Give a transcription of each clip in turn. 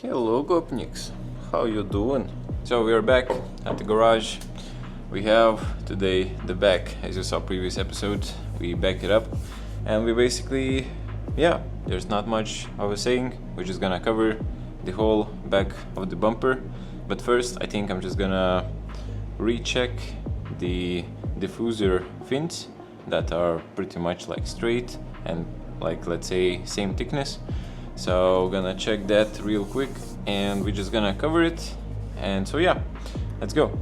Hello Gopniks, how you doing? So we are back at the garage. We have today the back, as you saw previous episode, we backed it up and we basically, there's not much I was saying. We're just gonna cover the whole back of the bumper, but first I think I'm just gonna recheck the diffuser fins that are pretty much like straight and like, let's say, same thickness. So gonna check that real quick and we're just gonna cover it. And so yeah, let's go.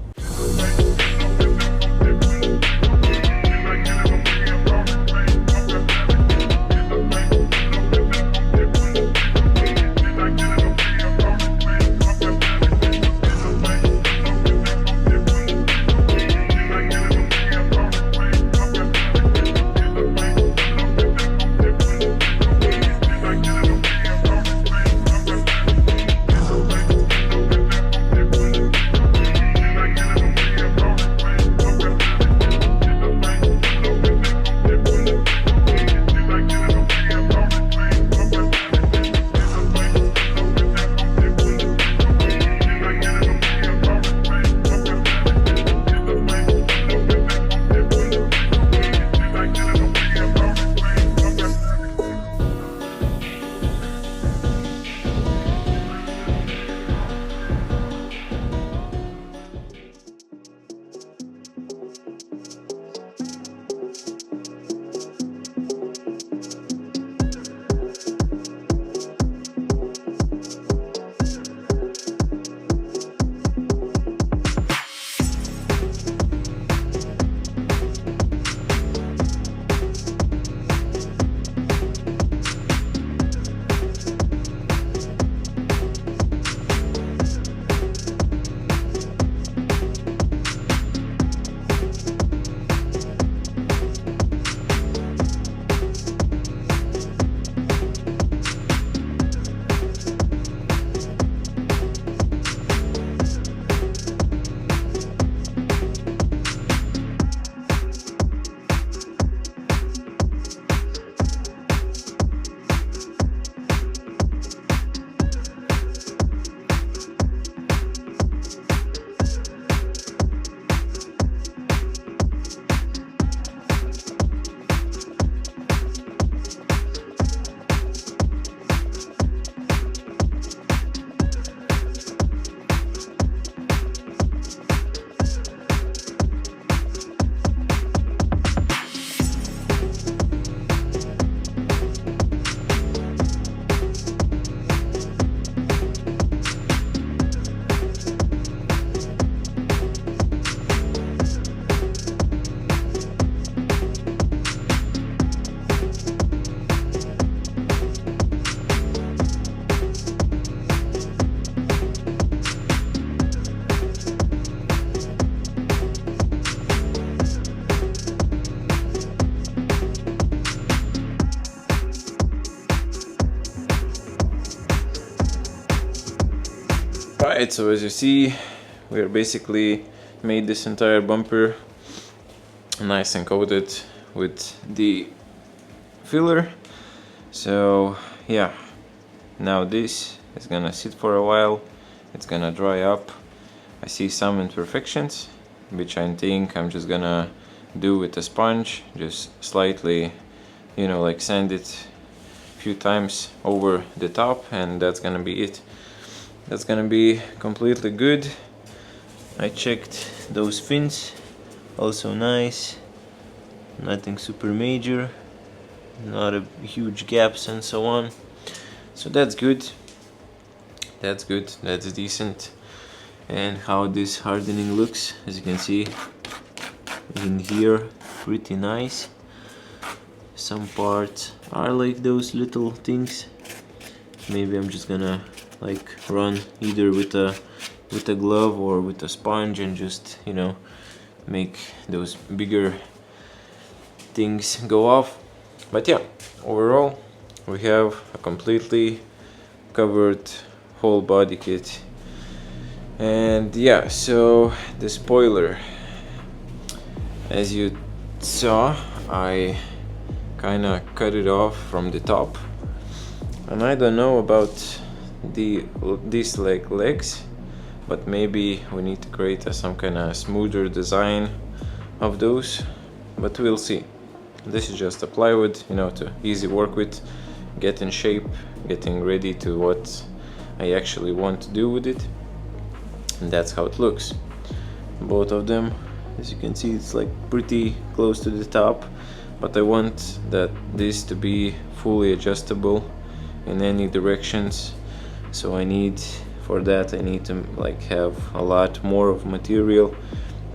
Alright, so as you see, we're basically made this entire bumper nice and coated with the filler. So yeah, now this is gonna sit for a while, it's gonna dry up. I see some imperfections, which I think I'm just gonna do with a sponge, just slightly, like sand it a few times over the top, and that's gonna be it. That's gonna be completely good. I checked those fins, also nice, nothing super major, not a huge gaps and so on. So that's good. That's good. That's decent. And how this hardening looks, as you can see in here, pretty nice. Some parts are like those little things. Maybe I'm just gonna like run either with a glove or with a sponge and just make those bigger things go off. But yeah, overall we have a completely covered whole body kit. And yeah, so the spoiler, as you saw, I kinda cut it off from the top, and I don't know about these like legs, but maybe we need to create some kind of smoother design of those, but we'll see. This is just a plywood, you know, to easy work with, get in shape, getting ready to what I actually want to do with it, and that's how it looks. Both of them, as you can see, it's like pretty close to the top, but I want that this to be fully adjustable in any directions. So I need, for that I need to like have a lot more of material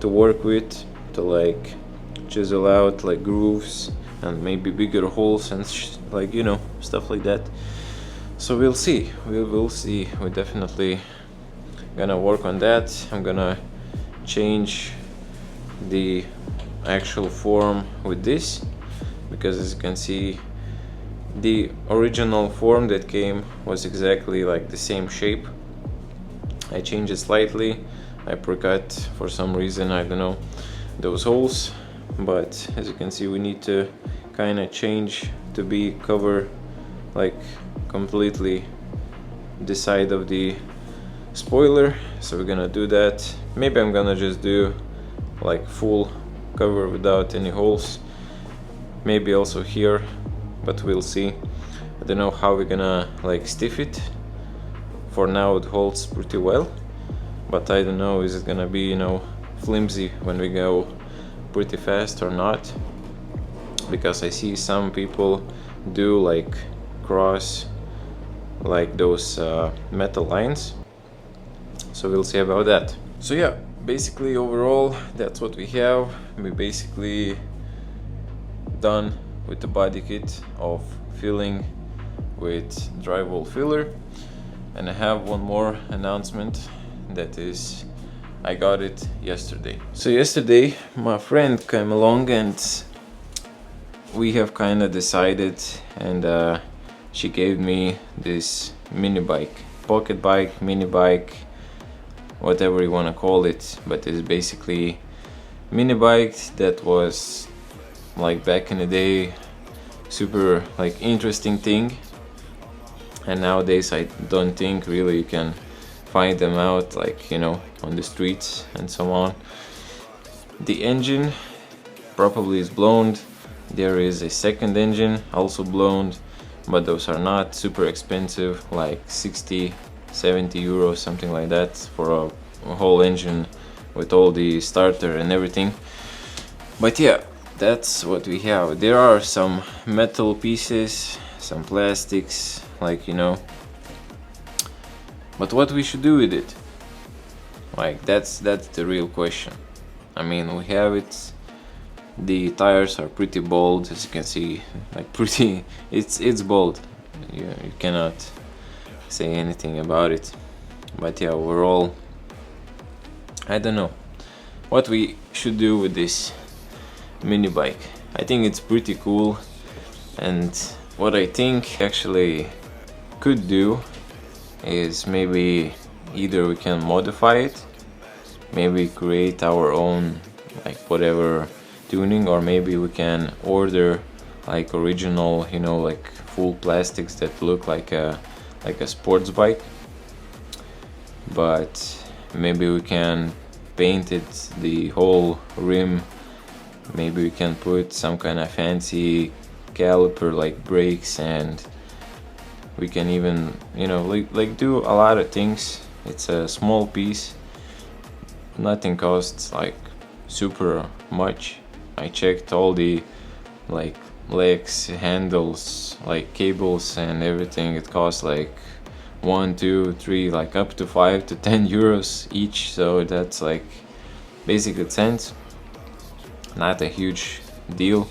to work with, to like chisel out like grooves and maybe bigger holes and like, you know, stuff like that. So we'll see, we will see. We're definitely gonna work on that. I'm gonna change the actual form with this, because as you can see, the original form that came was exactly like the same shape. I changed it slightly, I forgot for some reason, I don't know, those holes, but as you can see, we need to kind of change to be cover like completely the side of the spoiler. So we're gonna do that. Maybe I'm gonna just do like full cover without any holes, maybe also here, but we'll see. I don't know how we're gonna like stiff it. For now it holds pretty well, but I don't know, is it gonna be, you know, flimsy when we go pretty fast or not, because I see some people do like cross like those metal lines, so we'll see about that. So yeah, basically overall that's what we have. We basically done with the body kit of filling with drywall filler. And I have one more announcement, that is, I got it yesterday. So yesterday my friend came along and we have kind of decided, and she gave me this mini bike, pocket bike, mini bike, whatever you want to call it, but it's basically mini bike that was like back in the day super like interesting thing, and nowadays I don't think really you can find them out, like, you know, on the streets and so on. The engine probably is blown. There is a second engine also blown, but those are not super expensive, like 60-70 euros, something like that, for a whole engine with all the starter and everything. But yeah, that's what we have. There are some metal pieces, some plastics, like, you know, but what we should do with it, like, that's the real question. I mean, we have it. The tires are pretty bold, as you can see, like pretty, it's bold. You cannot say anything about it. But yeah, overall, I don't know what we should do with this mini bike. I think it's pretty cool, and what I think actually could do is maybe either we can modify it, maybe create our own like whatever tuning, or maybe we can order like original, you know, like full plastics that look like a sports bike, but maybe we can paint it, the whole rim. Maybe we can put some kind of fancy caliper like brakes, and we can even, you know, like do a lot of things. It's a small piece, nothing costs like super much. I checked all the like legs, handles, like cables and everything. It costs like 1, 2, 3, like up to 5 to 10 euros each, so that's like basically cents, not a huge deal.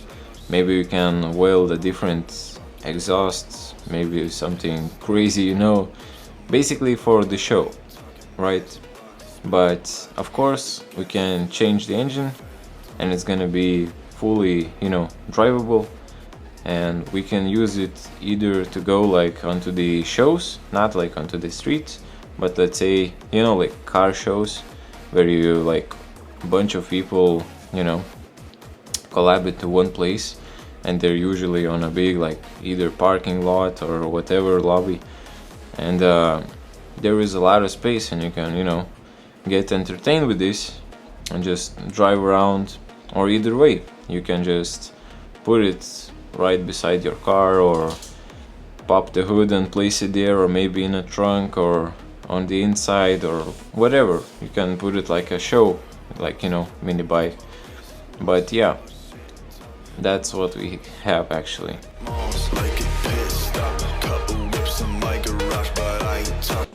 Maybe we can weld the different exhausts, maybe something crazy, you know, basically for the show, right? But of course we can change the engine, and it's gonna be fully, you know, drivable, and we can use it either to go like onto the shows, not like onto the streets, but let's say, you know, like car shows where you like a bunch of people, you know, collab it to one place, and they're usually on a big like either parking lot or whatever lobby. and there is a lot of space, and you can, you know, get entertained with this and just drive around. Or either way, you can just put it right beside your car, or pop the hood and place it there, or maybe in a trunk or on the inside or whatever. You can put it like a show, like, you know, mini bike. But yeah, that's what we have actually.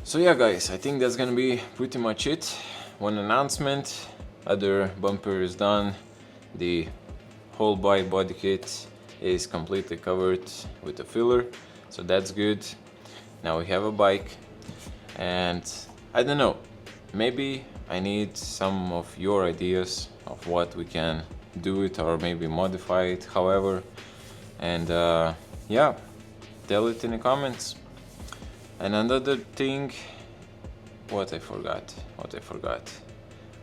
So yeah guys, I think that's gonna be pretty much it. One announcement: other bumper is done. The whole body kit is completely covered with a filler, so that's good. Now we have a bike, and I don't know, maybe I need some of your ideas of what we can do it, or maybe modify it, however. And yeah, tell it in the comments. And another thing, what I forgot,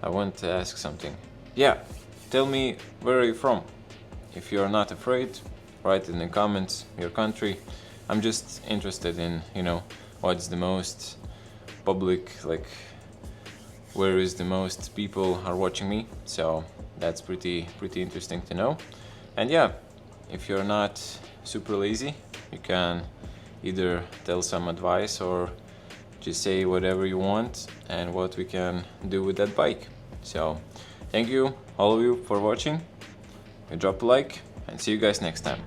I want to ask something. Yeah, tell me, where are you from? If you're not afraid, write in the comments your country. I'm just interested in, you know, what's the most public, like where is the most people are watching me. So that's pretty interesting to know. And yeah, if you're not super lazy, you can either tell some advice or just say whatever you want and what we can do with that bike. So thank you all of you for watching. Drop a like and see you guys next time.